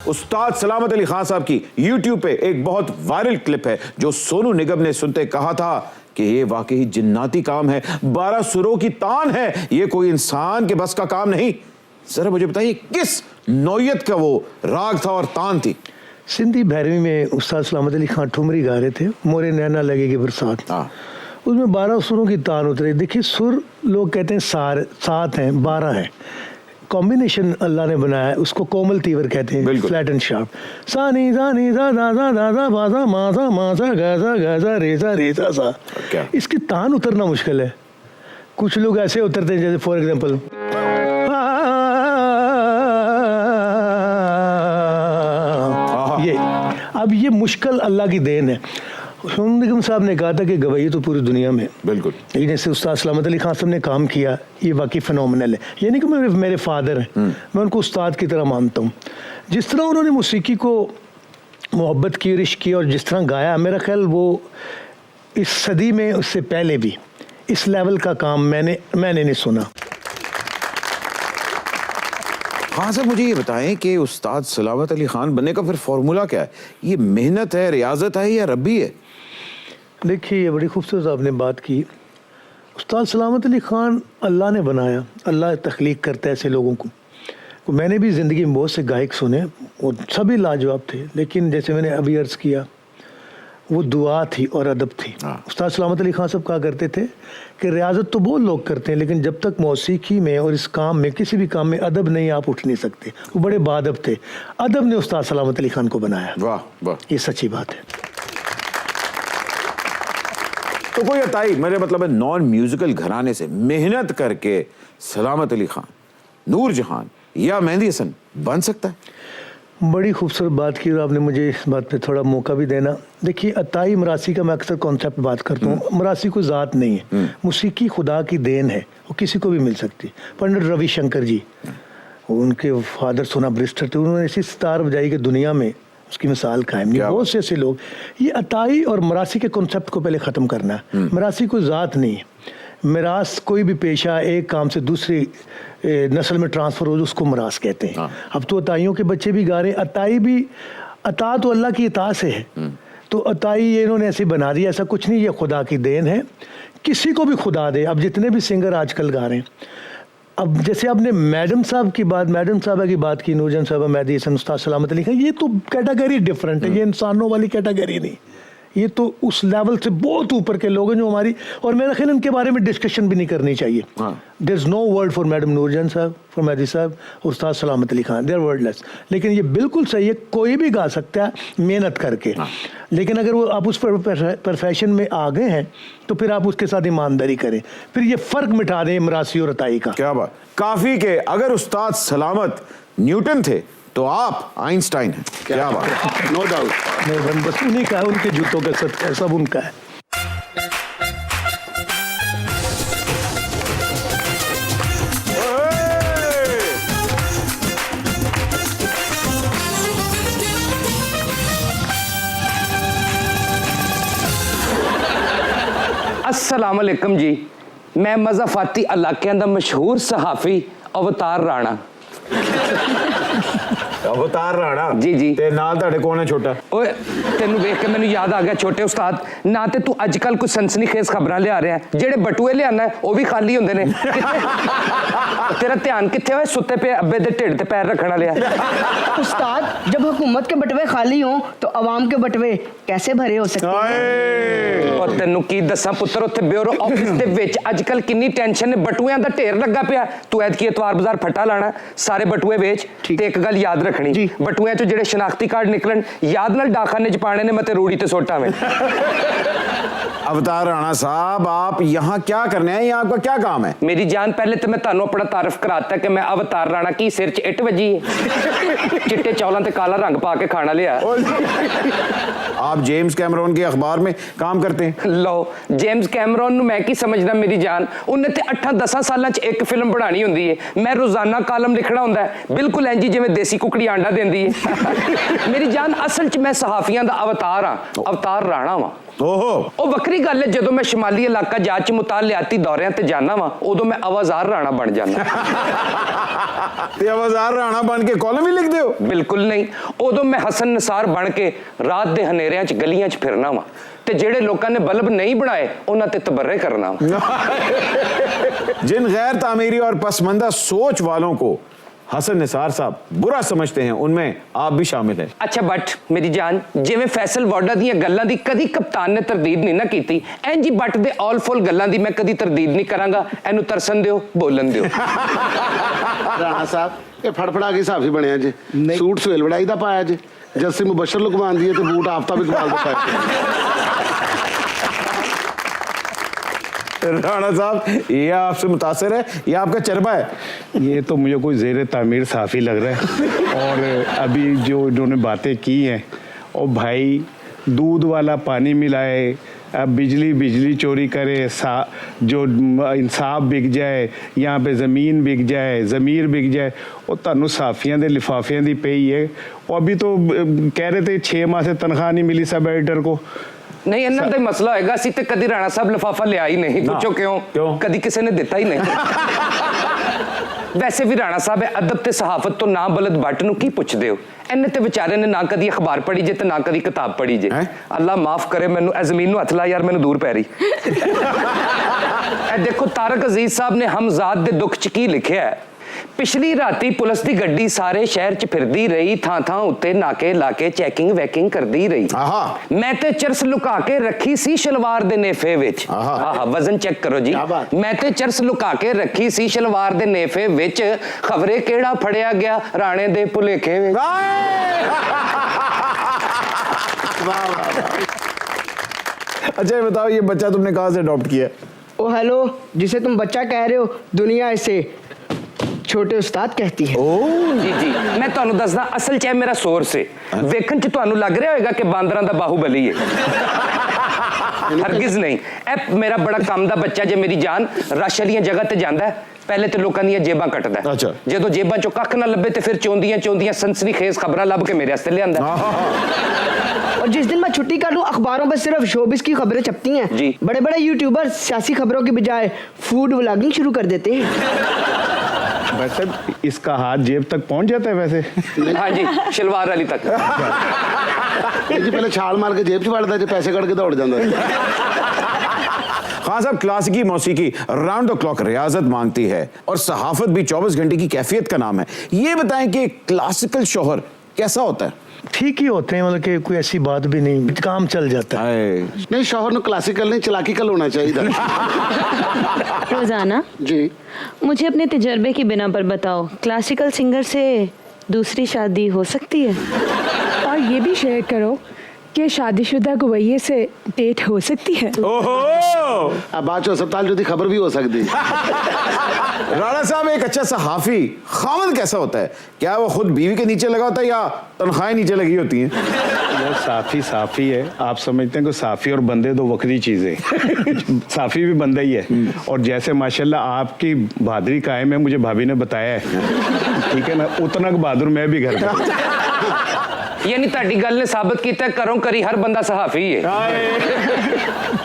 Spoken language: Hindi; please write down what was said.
उस्ताद सलामत अली खान साहब की YouTube पे एक बहुत वायरल क्लिप है जो सोनू निगम ने सुनते कहा था कि ये वाकई जिन्नाती काम है, 12 सुरों की तान है, ये कोई इंसान के बस का काम नहीं। जरा मुझे बताइए किस नौयत का वो राग था और तान थी? सिंधी भैरवी में उस्ताद सलामत अली खान ठुमरी गा रहे थे, मोरे नैना लगेगी बरसात। उसमें 12 सुरों की तान उतरे। देखिए सुर लोग कहते हैं 7 हैं, 12 हैं, कॉम्बिनेशन अल्लाह ने बनाया है, उसको कोमल तीवर कहते हैं, फ्लैट एंड शार्प। सानी सानी सा दा दा दा दा बाजा माजा माजा गाजा गाजा रेजा रेजा सा। इसकी तान उतरना मुश्किल है। कुछ लोग ऐसे उतरते हैं जैसे फॉर एग्जांपल ये मुश्किल अल्लाह की देन है। सोनू निगम साहब ने कहा था कि गवाही तो पूरी दुनिया में, बिल्कुल, लेकिन जैसे उस्ताद सलामत अली खान साहब ने काम किया ये वाकई फिनोमिनल है। ये नहीं कि मेरे फादर हैं, मैं उनको उस्ताद की तरह मानता हूँ। जिस तरह उन्होंने मौसीकी को मोहब्बत की, रिश्क की और जिस तरह गाया, मेरा ख्याल वो इस सदी में उससे पहले भी इस लेवल का काम मैंने नहीं सुना। हाँ सर, मुझे ये बताएं कि उस्ताद सलामत अली खान बनने का फिर फॉर्मूला क्या है? ये मेहनत है, रियाजत है या रब्बी है? देखिए ये बड़ी खूबसूरत आपने बात की। उस्ताद सलामत अली खान अल्लाह ने बनाया, अल्लाह तख्लीक करता है ऐसे लोगों को। मैंने भी ज़िंदगी में बहुत से गायक सुने और सभी लाजवाब थे, लेकिन जैसे मैंने अभी अर्ज़ किया वो दुआ थी और अदब थी। उस्ताद सलामत अली खान साहब कहा करते थे कि रियाजत तो बहुत लोग करते हैं, लेकिन जब तक मौसीकी में और इस काम में, किसी भी काम में अदब नहीं, आप उठ नहीं सकते। वो बड़े बाअदब थे। अदब ने उस्ताद सलामत अली खान को बनाया। वाह वाह, ये सच्ची बात है। तो कोई अताई, मेरे मतलब है नॉन म्यूजिकल घराने से मेहनत करके सलामत अली खान, नूरजहान या मेहंदी हसन बन सकता है? बड़ी खूबसूरत बात की और आपने मुझे इस बात पे थोड़ा मौका भी देना। देखिए अताई मरासी का मैं अक्सर कॉन्सेप्ट बात करता हूँ। मरासी कोई ज़ात नहीं है, मौसीकी खुदा की देन है, वो किसी को भी मिल सकती। पंडित रविशंकर जी, उनके फादर सोना ब्रिस्टर थे, उन्होंने ऐसी सितार बजाई कि दुनिया में उसकी मिसाल कायम नहीं। बहुत से ऐसे लोग। ये अताई और मरासी के कॉन्सेप्ट को पहले ख़त्म करना है। मरासी कोई ज़ात नहीं है। मिरास कोई भी पेशा एक काम से दूसरी नस्ल में ट्रांसफ़र हो, उसको मिरास कहते हैं। अब तो अताइयों के बच्चे भी गा रहे हैं। अताई भी, अता तो अल्लाह की इता से है, तो अताई ये इन्होंने ऐसे बना दिया। ऐसा कुछ नहीं, ये खुदा की देन है, किसी को भी खुदा दे। अब जितने भी सिंगर आजकल गा रहे हैं, अब जैसे आपने मैडम साहब की बात, मैडम साहबा की बात की, नूरजहान साहबा, मेहंदी हसन, उस्ताद सलामत अली खान, ये तो कैटेगरी डिफरेंट है। ये इंसानों वाली कैटेगरी नहीं, ये तो उस लेवल से बहुत ऊपर के लोग हैं जो हमारी, और मेरा ख्याल इनके बारे में डिस्कशन भी नहीं करनी चाहिए। There is no word for madam Noorjahan साहब, फॉर मेहंदी साहब, उस्ताद सलामत अली खान, देयर वर्डलेस। लेकिन ये बिल्कुल सही है, कोई भी गा सकता है मेहनत करके। लेकिन अगर वो आप उस प्रोफेशन में आ गए हैं तो फिर आप उसके साथ ईमानदारी करें, फिर ये फ़र्क मिटा दें मरासी और अताई का। क्या बात, काफ़ी के अगर उस्ताद सलामत न्यूटन थे तो आप आइंस्टाइन हैं। क्या बात, नो डाउट। नहीं, बस उन्हीं का है, उनके जूतों का सत्य, सब उनका है। अस्सलाम वालेकुम जी, मैं मज़ाफ़ाती इलाक़े दा मशहूर सहाफ़ी अवतार राणा। अवतार राणा जी जी, ते नाल ताड़े कौन है छोटा? ओए तेनू देख के मैनू याद आ गया, छोटे उस्ताद ना ते तू अजकल कोई सनसनीखेज खबरां लिया रहा है, जेड़े बटुए लियाना है वो भी खाली होंदे ने। तेरा ध्यान कित्थे होए? सुत्ते पे अब्बे दे ढिड ते पैर रखण वाले। उस्ताद, जब हुकूमत के बटवे खाली हों तो अवाम के बटवे कैसे भरे हो सकते हैं? और तेनू की दसा पुत्र, उत्थे ब्यूरो ऑफिस दे विच अजकल किन्नी टेंशन है, बटुएं दा ढेर लगा पिया। तू ऐतकी इतवार बाजार फटा लाना, सारे बटुए वेच ते एक गल याद रखनी, बटुएं चो जेड़े शनाख्ती कार्ड निकलन याद नाल डाकखाने च पाने ने, मते रूड़ी ते सोटा में। अवतार राणा साहब, आप यहाँ क्या करने हैं? यहाँ आपका क्या काम है? मेरी जान, पहले तो मैं तानू अपना तारफ कराता कि मैं अवतार राणा की सिर च इट वजी है, चिट्टे चौलां ते काला रंग पा के खाना लिया। आप जेम्स कैमरोन के अखबार में काम करते हैं? लो, जेम्स कैमरोन नू मैं की समझदा मेरी जान, उन्हें ते 8-10 सालां च एक फिल्म बनानी हुंदी है, मैं रोजाना कालम लिखना हुंदा है, बिल्कुल इंज जिवें देसी कुकड़ा ਕੁਕੜੀ ਆਂਡਾ ਦਿੰਦੀ ਹੈ ਮੇਰੀ ਜਾਨ ਅਸਲ 'ਚ ਮੈਂ ਸਹਾਫੀਆਂ ਦਾ ਅਵਤਾਰ ਹਾਂ ਅਵਤਾਰ ਰਾਣਾ ਵਾਂ ओहो ਉਹ ਵੱਖਰੀ ਗੱਲ ਹੈ ਜਦੋਂ ਮੈਂ ਸ਼ਮਾਲੀ ਇਲਾਕਾ ਜਾ ਚ ਮੁਤਾਲਿਆਤੀ ਦੌਰਿਆਂ ਤੇ ਜਾਣਾ ਵਾਂ ਉਦੋਂ ਮੈਂ ਆਵਾਜ਼ਾਰ ਰਾਣਾ ਬਣ ਜਾਣਾ ते आवाजार राणा बन के कॉलम ही लिख दो ਬਿਲਕੁਲ ਨਹੀਂ ਉਦੋਂ ਮੈਂ ਹਸਨ ਨਿਸਾਰ ਬਣ ਕੇ ਰਾਤ ਦੇ ਹਨੇਰਿਆਂ 'ਚ ਗਲੀਆਂ 'ਚ ਫਿਰਨਾ ਵਾਂ ਤੇ ਜਿਹੜੇ ਲੋਕਾਂ ਨੇ ਬਲਬ ਨਹੀਂ ਬਣਾਏ ਉਹਨਾਂ ਤੇ ਤਬਰਰੇ ਕਰਨਾ ਵਾ जिन गैर तामीरी और पसमंदा सोच वालों को हसन निसार साहब बुरा समझते हैं उनमें आप भी शामिल हैं ਅੱਛਾ ਬੱਟ ਮੇਰੀ ਜਾਨ ਜਿਵੇਂ ਫੈਸਲ ਵਾਡਾ ਦੀਆਂ ਗੱਲਾਂ ਦੀ ਕਦੀ ਕਪਤਾਨ ਨੇ ਤਰਦੀਦ ਨਹੀਂ ਨਾ ਕੀਤੀ ਐਂ ਜੀ ਬੱਟ ਦੇ ਆਲ ਫੁੱਲ ਗੱਲਾਂ ਦੀ ਮੈਂ ਕਦੀ ਤਰਦੀਦ ਨਹੀਂ ਕਰਾਂਗਾ ਇਹਨੂੰ ਤਰਸਨ ਦਿਓ ਬੋਲਣ ਦਿਓ ਰਾਣਾ ਸਾਹਿਬ ਇਹ ਫੜਫੜਾ ਕੇ ਹਿਸਾਬ ਹੀ ਬਣਿਆ ਜੀ ਸੂਟ ਸੁਹੇਲ ਵੜਾਈ ਦਾ ਪਾਇਆ ਜੀ ਜੱਸੀ ਮੁਬਸ਼ਰ ਲੁਕਮਾਨ ਦੀ ਹੈ ਤੇ ਬੂਟ ਆਫਤਾ ਵੀ ਕਮਾਲ ਦਾ ਪਾਇਆ राणा साहब ये आपसे मुतासिर है ये आपका चरबा है ये तो मुझे कोई ज़ेर तामीर साफ़ी लग रहा है और अभी जो इन्होंने बातें की हैं और भाई दूध वाला पानी मिलाए अब बिजली चोरी करे जो इंसाफ बिक जाए यहाँ पे ज़मीन बिक जाए ज़मीर बिक जाए और तनु साफियाँ दे लिफाफियाँ दी पई है और अभी तो कह रहे थे 6 माह से तनख्वाह नहीं मिली सब एडिटर को ਨਹੀਂ ਇਹਨਾਂ ਦਾ ਹੀ ਮਸਲਾ ਹੋਏਗਾ ਅਸੀਂ ਤੇ ਕਦੀ ਰਾਣਾ ਸਾਹਿਬ ਲਿਫਾਫਾ ਲਿਆ ਹੀ ਨਹੀਂ ਪੁੱਛੋ ਕਿਉਂ ਕਦੀ ਕਿਸੇ ਨੇ ਦਿੱਤਾ ਹੀ ਨਹੀਂ ਵੈਸੇ ਵੀ ਰਾਣਾ ਸਾਹਿਬ ਹੈ ਅਦਬ ਤੇ ਸਹਾਫਤ ਤੋਂ ਨਾ ਬਲਦ ਬੱਟ ਨੂੰ ਕੀ ਪੁੱਛਦੇ ਹੋ ਇਹਨੇ ਤੇ ਵਿਚਾਰੇ ਨੇ ਨਾ ਕਦੀ ਅਖਬਾਰ ਪੜ੍ਹੀ ਜੇ ਤੇ ਨਾ ਕਦੀ ਕਿਤਾਬ ਪੜ੍ਹੀ ਜੇ ਅੱਲਾ ਮਾਫ ਕਰੇ ਮੈਨੂੰ ਇਹ ਜ਼ਮੀਨ ਨੂੰ ਹੱਥ ਲਾ ਯਾਰ ਮੈਨੂੰ ਦੂਰ ਪੈ ਰਹੀ ਇਹ ਦੇਖੋ ਤਾਰਕ ਅਜ਼ੀਜ਼ ਸਾਹਿਬ ਨੇ ਹਮਜ਼ਾਦ ਦੇ ਦੁੱਖ 'ਚ ਕੀ ਲਿਖਿਆ ਹੈ ਪਿਛਲੀ ਰਾਤੀ ਪੁਲਿਸ ਦੀ ਗੱਡੀ ਸਾਰੇ ਸ਼ਹਿਰ 'ਚ ਫਿਰਦੀ ਰਹੀ ਥਾਂ ਥਾਂ ਉੱਤੇ ਨਾਕੇ ਲਾ ਕੇ ਚੈਕਿੰਗ ਵੈਕਿੰਗ ਕਰਦੀ ਰਹੀ ਮੈਂ ਤੇ ਚਰਸ ਲੁਕਾ ਕੇ ਰੱਖੀ ਸੀ ਸ਼ਲਵਾਰ ਦੇ ਨੇਫੇ ਵਿੱਚ ਆਹਾ ਵਜ਼ਨ ਚੈੱਕ ਕਰੋ ਜੀ ਮੈਂ ਤੇ ਚਰਸ ਲੁਕਾ ਕੇ ਰੱਖੀ ਸੀ ਸ਼ਲਵਾਰ ਦੇ ਨੇਫੇ ਵਿੱਚ ਖਬਰੇ ਕਿਹੜਾ ਫੜਿਆ ਗਿਆ ਰਾਣੇ ਦੇ ਭੁਲੇਖੇ ਵਿੱਚ अच्छा ये बताओ ये बच्चा तुमने कहाँ से अडॉप्ट किया ओ हेलो जिसे तुम बच्चा कह रहे हो दुनिया इसे छोटे उस्ताद कहती है ਜੀ ਜੀ ਮੈਂ ਤੁਹਾਨੂੰ ਦੱਸਦਾ ਅਸਲ 'ਚ ਇਹ ਮੇਰਾ ਸੋਰਸ ਹੈ ਵੇਖਣ 'ਚ ਤੁਹਾਨੂੰ ਲੱਗ ਰਿਹਾ ਹੋਵੇਗਾ ਕਿ ਬਾਂਦਰਾਂ ਦਾ ਬਾਹੂਬਲੀ ਹੈ ਹਰਗਿਜ਼ ਨਹੀਂ ਇਹ ਮੇਰਾ ਬੜਾ ਕੰਮ ਦਾ ਬੱਚਾ ਜੇ ਮੇਰੀ ਜਾਨ ਰਸ਼ ਵਾਲੀਆਂ ਜਗ੍ਹਾ ਤੇ ਜਾਂਦਾ ਹੈ ਪਹਿਲੇ ਤੇ ਲੋਕਾਂ ਦੀਆਂ ਜੇਬਾਂ ਕੱਟਦਾ ਹੈ। ਅੱਛਾ। ਜਦੋਂ ਜੇਬਾਂ 'ਚੋਂ ਕੱਖ ਨਾ ਲੱਭੇ ਤੇ ਫਿਰ ਚੌਂਦੀਆਂ ਸਨਸਨੀ ਖੇਜ਼ ਖਬਰਾਂ ਲੱਭ ਕੇ ਮੇਰੇ ਵਾਸਤੇ ਲਿਆਂਦਾ और जिस दिन मैं छुट्टी कर लूं अखबारों पर सिर्फ शोबिस की खबरें छपती हैं जी। बड़े बड़े यूट्यूबर सियासी खबरों के बजाय फूड व्लॉगिंग शुरू कर देते हैं वैसे इसका हाथ जेब तक पहुंच जाता है वैसे हाँ जी शलवार वाली तक ਇਹ ਜੀ ਪਹਿਲੇ ਛਾਲ ਮਾਰ ਕੇ ਜੇਬ 'ਚ ਵੜਦਾ ਜੇ ਪੈਸੇ ਕੱਢ ਕੇ ਦੌੜ ਜਾਂਦਾ खान साहब क्लासिकी मौसीकी राउंड द क्लॉक रियाजत मांगती है और सहाफत भी 24 घंटे की कैफियत का नाम है ये बताएं कि क्लासिकल शोहर कैसा होता है ठीक ही होते हैं मतलब कि कोई ऐसी बात भी नहीं काम चल जाता है ਨਹੀਂ ਸ਼ੋਹਰ ਨੂੰ ਕਲਾਸੀਕਲ ਨਹੀਂ ਚਲਾਕੀਕਲ ਹੋਣਾ ਚਾਹੀਦਾ रोजाना जी मुझे अपने तजर्बे की बिना पर बताओ क्लासिकल सिंगर से दूसरी शादी हो सकती है और ये भी शेयर करो कि शादीशुदा गवैये से डेट हो सकती है ओहो अब बाद चो अस्पताल जो थी खबर भी हो सकती राणा साहब एक अच्छा सहाफी खामद कैसा होता है क्या वो खुद बीवी के नीचे लगा होता है या तनख्वाहें नीचे लगी होती हैं यार साफ़ी है आप समझते हैं कि साफ़ी और बंदे दो वक्री चीज़ें साफ़ी भी बंदा ही है और जैसे माशाल्लाह आपकी बहादुरी कायम है मुझे भाभी ने बताया है ठीक है ना उतना बहादुर मैं भी घर में ਯਾਨੀ ਤੁਹਾਡੀ ਗੱਲ ਨੇ ਸਾਬਤ ਕੀਤਾ ਘਰੋਂ ਕਰੀ ਹਰ ਬੰਦਾ ਸਹਾਫੀ ਹੈ